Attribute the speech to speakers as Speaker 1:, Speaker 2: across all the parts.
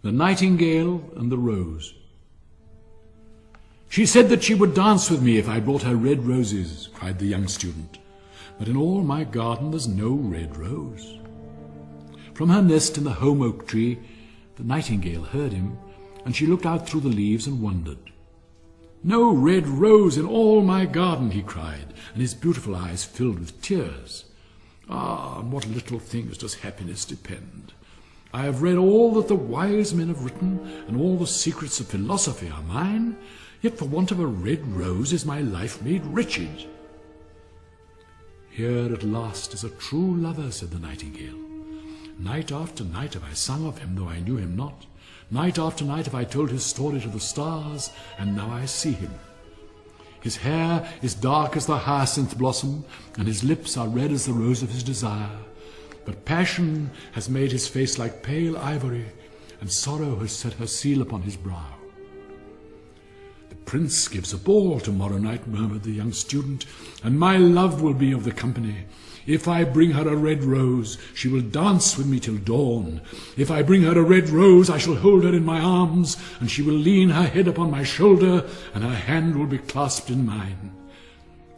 Speaker 1: The Nightingale and the Rose. "She said that she would dance with me if I brought her red roses," cried the young student. "But in all my garden there's no red rose." From her nest in the holm oak tree, the nightingale heard him, and she looked out through the leaves and wondered. "No red rose in all my garden," he cried, and his beautiful eyes filled with tears. "Ah, on what little things does happiness depend! I have read all that the wise men have written, and all the secrets of philosophy are mine, yet for want of a red rose is my life made wretched." "Here at last is a true lover," said the nightingale. "Night after night have I sung of him, though I knew him not. Night after night have I told his story to the stars, and now I see him. His hair is dark as the hyacinth blossom, and his lips are red as the rose of his desire. But passion has made his face like pale ivory, and sorrow has set her seal upon his brow." "The prince gives a ball tomorrow night," murmured the young student, "and my love will be of the company. If I bring her a red rose, she will dance with me till dawn. If I bring her a red rose, I shall hold her in my arms, and she will lean her head upon my shoulder, and her hand will be clasped in mine.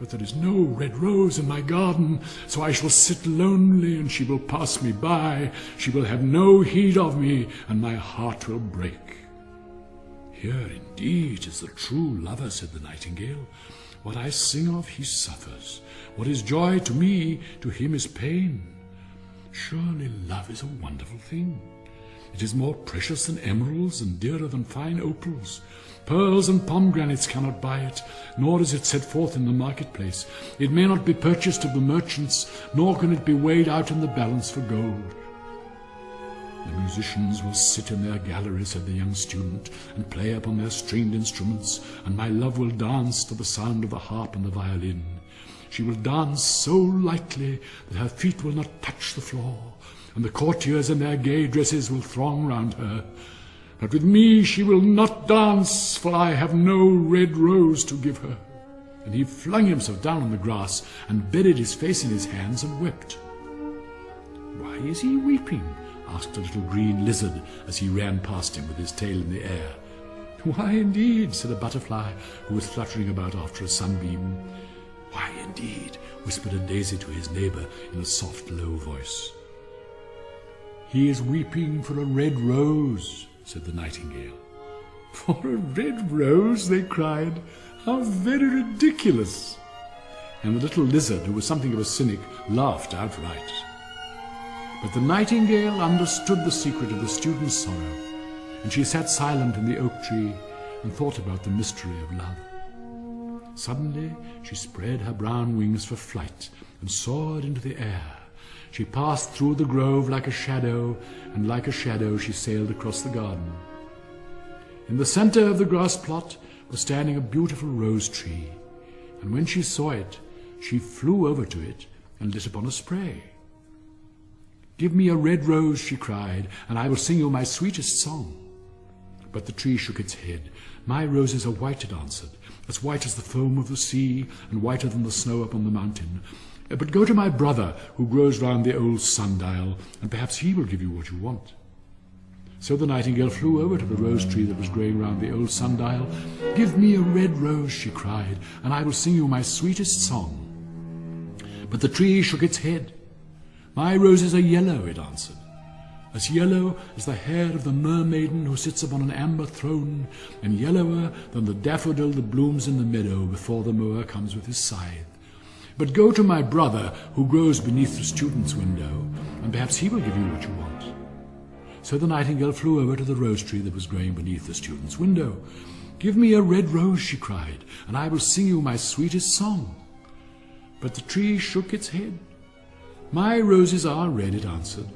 Speaker 1: But there is no red rose in my garden, so I shall sit lonely, and she will pass me by. She will have no heed of me, and my heart will break." "Here indeed is the true lover," said the nightingale. "What I sing of he suffers. What is joy to me, to him is pain. Surely love is a wonderful thing. It is more precious than emeralds and dearer than fine opals. Pearls and pomegranates cannot buy it, nor is it set forth in the marketplace. It may not be purchased of the merchants, nor can it be weighed out in the balance for gold." "The musicians will sit in their gallery," said the young student, "and play upon their stringed instruments, and my love will dance to the sound of the harp and the violin. She will dance so lightly that her feet will not touch the floor, and the courtiers in their gay dresses will throng round her. But with me she will not dance, for I have no red rose to give her." And he flung himself down on the grass and buried his face in his hands and wept. "Why is he weeping?" asked a little green lizard as he ran past him with his tail in the air. "Why, indeed," said a butterfly who was fluttering about after a sunbeam. "Why, indeed," whispered a daisy to his neighbour in a soft, low voice. "He is weeping for a red rose," said the nightingale. "For a red rose?" they cried. "How very ridiculous!" And the little lizard, who was something of a cynic, laughed outright. But the nightingale understood the secret of the student's sorrow, and she sat silent in the oak tree and thought about the mystery of love. Suddenly she spread her brown wings for flight and soared into the air. She passed through the grove like a shadow, and like a shadow she sailed across the garden. In the center of the grass plot was standing a beautiful rose tree, and when she saw it, she flew over to it and lit upon a spray. "Give me a red rose," she cried, "and I will sing you my sweetest song." But the tree shook its head. "My roses are white," it answered, "as white as the foam of the sea, and whiter than the snow upon the mountain. But go to my brother, who grows round the old sundial, and perhaps he will give you what you want." So the nightingale flew over to the rose tree that was growing round the old sundial. "Give me a red rose," she cried, "and I will sing you my sweetest song." But the tree shook its head. "My roses are yellow," it answered, "as yellow as the hair of the mermaiden who sits upon an amber throne, and yellower than the daffodil that blooms in the meadow before the mower comes with his scythe. But go to my brother who grows beneath the student's window, and perhaps he will give you what you want." So the nightingale flew over to the rose tree that was growing beneath the student's window. "Give me a red rose," she cried, "and I will sing you my sweetest song." But the tree shook its head. "My roses are red," it answered,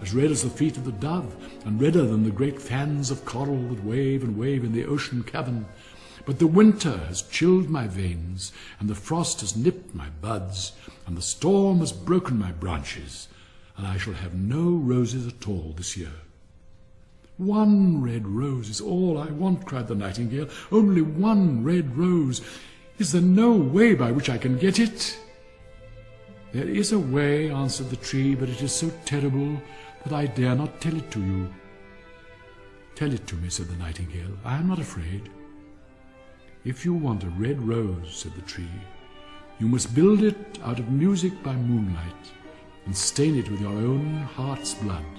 Speaker 1: "as red as the feet of the dove, and redder than the great fans of coral that wave and wave in the ocean cavern. But the winter has chilled my veins, and the frost has nipped my buds, and the storm has broken my branches, and I shall have no roses at all this year." "One red rose is all I want," cried the nightingale. "Only one red rose. Is there no way by which I can get it?" "There is a way," answered the tree, "but it is so terrible that I dare not tell it to you." "Tell it to me," said the nightingale. "I am not afraid." "If you want a red rose," said the tree, "you must build it out of music by moonlight, and stain it with your own heart's blood.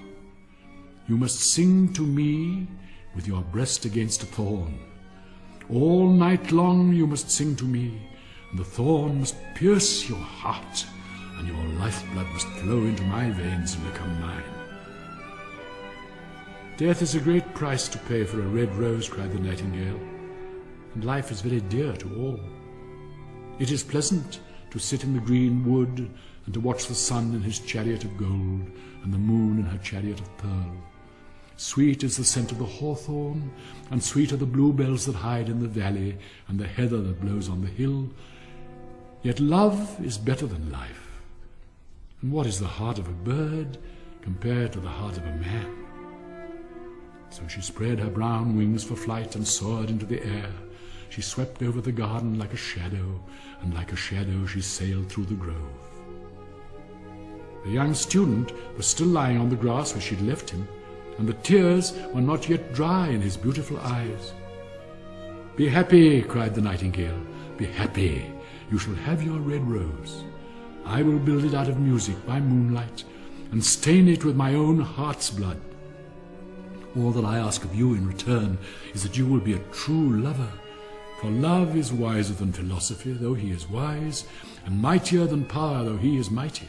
Speaker 1: You must sing to me with your breast against a thorn. All night long you must sing to me, and the thorn must pierce your heart, and your lifeblood must flow into my veins and become mine." "Death is a great price to pay for a red rose," cried the nightingale, "and life is very dear to all. It is pleasant to sit in the green wood and to watch the sun in his chariot of gold and the moon in her chariot of pearl. Sweet is the scent of the hawthorn, and sweet are the bluebells that hide in the valley and the heather that blows on the hill. Yet love is better than life. And what is the heart of a bird compared to the heart of a man?" So she spread her brown wings for flight and soared into the air. She swept over the garden like a shadow, and like a shadow she sailed through the grove. The young student was still lying on the grass where she had left him, and the tears were not yet dry in his beautiful eyes. "Be happy," cried the nightingale, "be happy. You shall have your red rose. I will build it out of music by moonlight, and stain it with my own heart's blood. All that I ask of you in return is that you will be a true lover, for love is wiser than philosophy, though he is wise, and mightier than power, though he is mighty.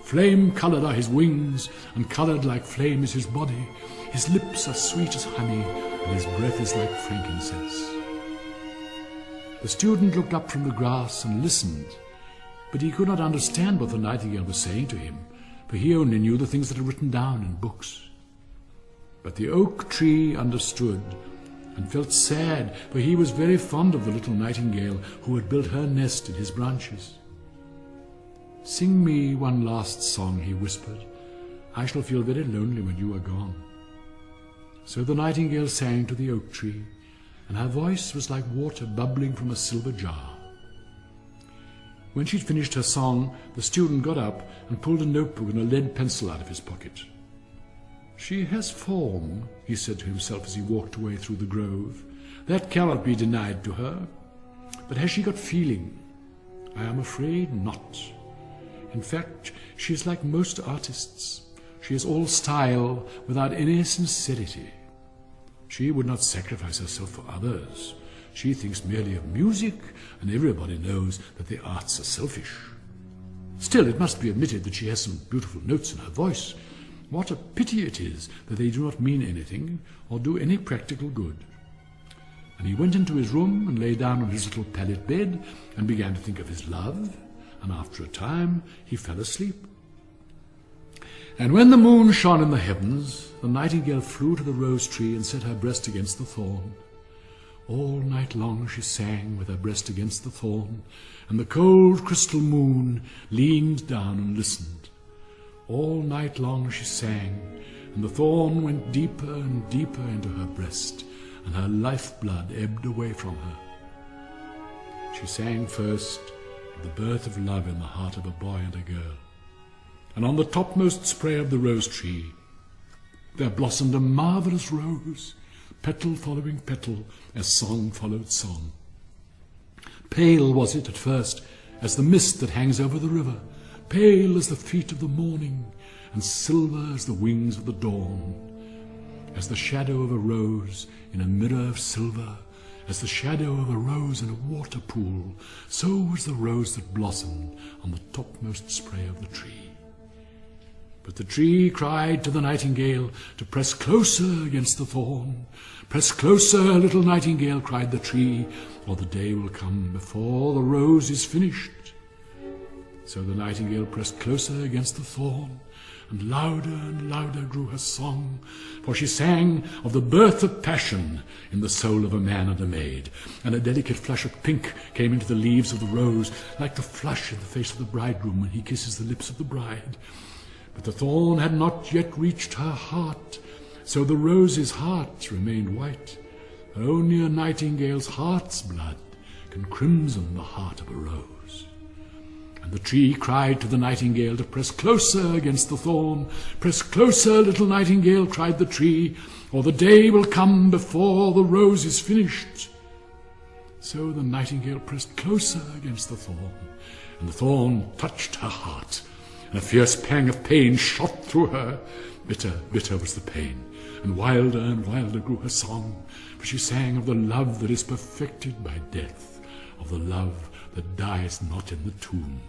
Speaker 1: Flame-coloured are his wings, and coloured like flame is his body. His lips are sweet as honey, and his breath is like frankincense." The student looked up from the grass and listened, but he could not understand what the nightingale was saying to him, for he only knew the things that are written down in books. But the oak tree understood, and felt sad, for he was very fond of the little nightingale who had built her nest in his branches. "Sing me one last song," he whispered. "I shall feel very lonely when you are gone." So the nightingale sang to the oak tree, and her voice was like water bubbling from a silver jar. When she'd finished her song, the student got up and pulled a notebook and a lead pencil out of his pocket. "She has form," he said to himself as he walked away through the grove. "That cannot be denied to her. But has she got feeling? I am afraid not. In fact, she is like most artists. She is all style without any sincerity. She would not sacrifice herself for others. She thinks merely of music, and everybody knows that the arts are selfish. Still, it must be admitted that she has some beautiful notes in her voice. What a pity it is that they do not mean anything or do any practical good." And he went into his room and lay down on his little pallet bed and began to think of his love, and after a time he fell asleep. And when the moon shone in the heavens, the nightingale flew to the rose tree and set her breast against the thorn. All night long she sang with her breast against the thorn, and the cold crystal moon leaned down and listened. All night long she sang, and the thorn went deeper and deeper into her breast, and her lifeblood ebbed away from her. She sang first of the birth of love in the heart of a boy and a girl, and on the topmost spray of the rose tree there blossomed a marvellous rose, petal following petal, as song followed song. Pale was it at first as the mist that hangs over the river, pale as the feet of the morning, and silver as the wings of the dawn. As the shadow of a rose in a mirror of silver, as the shadow of a rose in a water pool, so was the rose that blossomed on the topmost spray of the tree. But the tree cried to the nightingale to press closer against the thorn. "Press closer, little nightingale," cried the tree, "or the day will come before the rose is finished." So the nightingale pressed closer against the thorn, and louder grew her song, for she sang of the birth of passion in the soul of a man and a maid, and a delicate flush of pink came into the leaves of the rose, like the flush in the face of the bridegroom when he kisses the lips of the bride. But the thorn had not yet reached her heart, so the rose's heart remained white. Only a nightingale's heart's blood can crimson the heart of a rose. And the tree cried to the nightingale to press closer against the thorn. "Press closer, little nightingale," cried the tree, "or the day will come before the rose is finished." So the nightingale pressed closer against the thorn, and the thorn touched her heart, and a fierce pang of pain shot through her. Bitter, bitter was the pain, and wilder grew her song, for she sang of the love that is perfected by death, of the love that dies not in the tomb.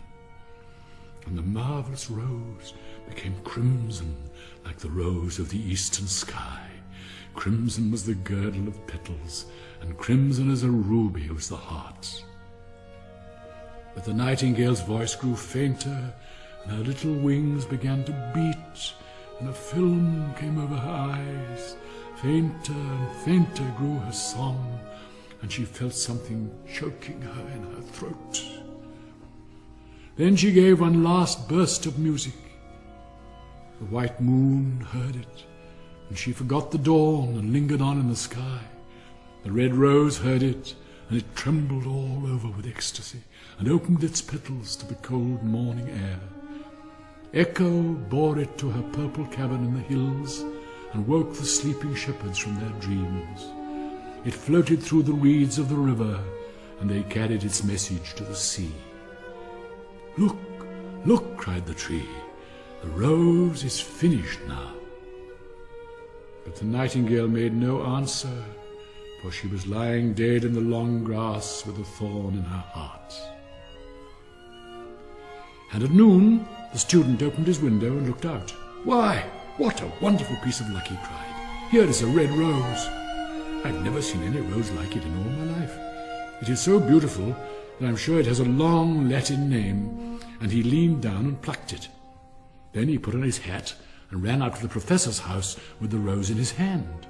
Speaker 1: And the marvellous rose became crimson like the rose of the eastern sky. Crimson was the girdle of petals, and crimson as a ruby was the heart. But the nightingale's voice grew fainter, and her little wings began to beat, and a film came over her eyes. Fainter and fainter grew her song, and she felt something choking her in her throat. Then she gave one last burst of music. The white moon heard it, and she forgot the dawn and lingered on in the sky. The red rose heard it, and it trembled all over with ecstasy, and opened its petals to the cold morning air. Echo bore it to her purple cabin in the hills, and woke the sleeping shepherds from their dreams. It floated through the reeds of the river, and they carried its message to the sea. "Look, look," cried the tree, "the rose is finished now." But the nightingale made no answer, for she was lying dead in the long grass with a thorn in her heart. And at noon the student opened his window and looked out. "Why, what a wonderful piece of luck!" he cried. "Here is a red rose. I've never seen any rose like it in all my life. It is so beautiful that I'm sure it has a long Latin name." And he leaned down and plucked it. Then he put on his hat and ran out to the professor's house with the rose in his hand.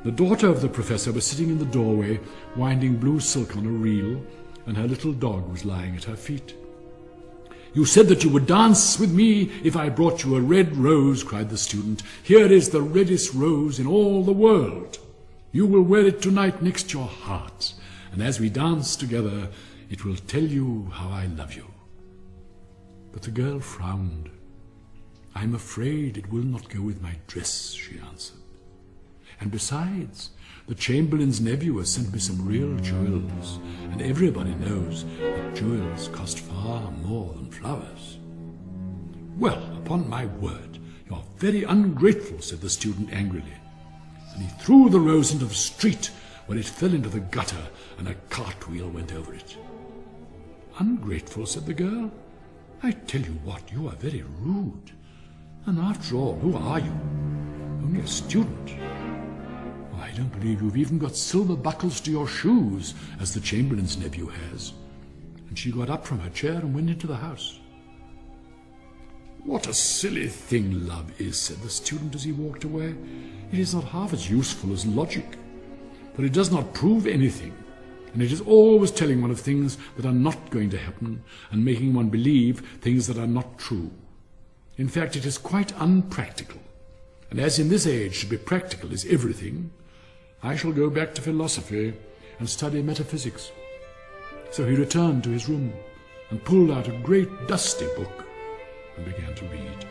Speaker 1: The daughter of the professor was sitting in the doorway, winding blue silk on a reel, and her little dog was lying at her feet. "You said that you would dance with me if I brought you a red rose," cried the student. "Here is the reddest rose in all the world. You will wear it tonight next your heart, and as we dance together, it will tell you how I love you." But the girl frowned. "I'm afraid it will not go with my dress," she answered. "And besides, the Chamberlain's nephew has sent me some real jewels, and everybody knows that jewels cost far more than flowers." "Well, upon my word, you are very ungrateful," said the student angrily. And he threw the rose into the street, where it fell into the gutter, and a cartwheel went over it. "Ungrateful," said the girl. "I tell you what, you are very rude. And after all, who are you? Only a student. I don't believe you've even got silver buckles to your shoes, as the Chamberlain's nephew has." And she got up from her chair and went into the house. "What a silly thing love is," said the student as he walked away. "It is not half as useful as logic, for it does not prove anything, and it is always telling one of things that are not going to happen, and making one believe things that are not true. In fact, it is quite unpractical, and as in this age to be practical is everything, I shall go back to philosophy and study metaphysics." So he returned to his room and pulled out a great dusty book and began to read.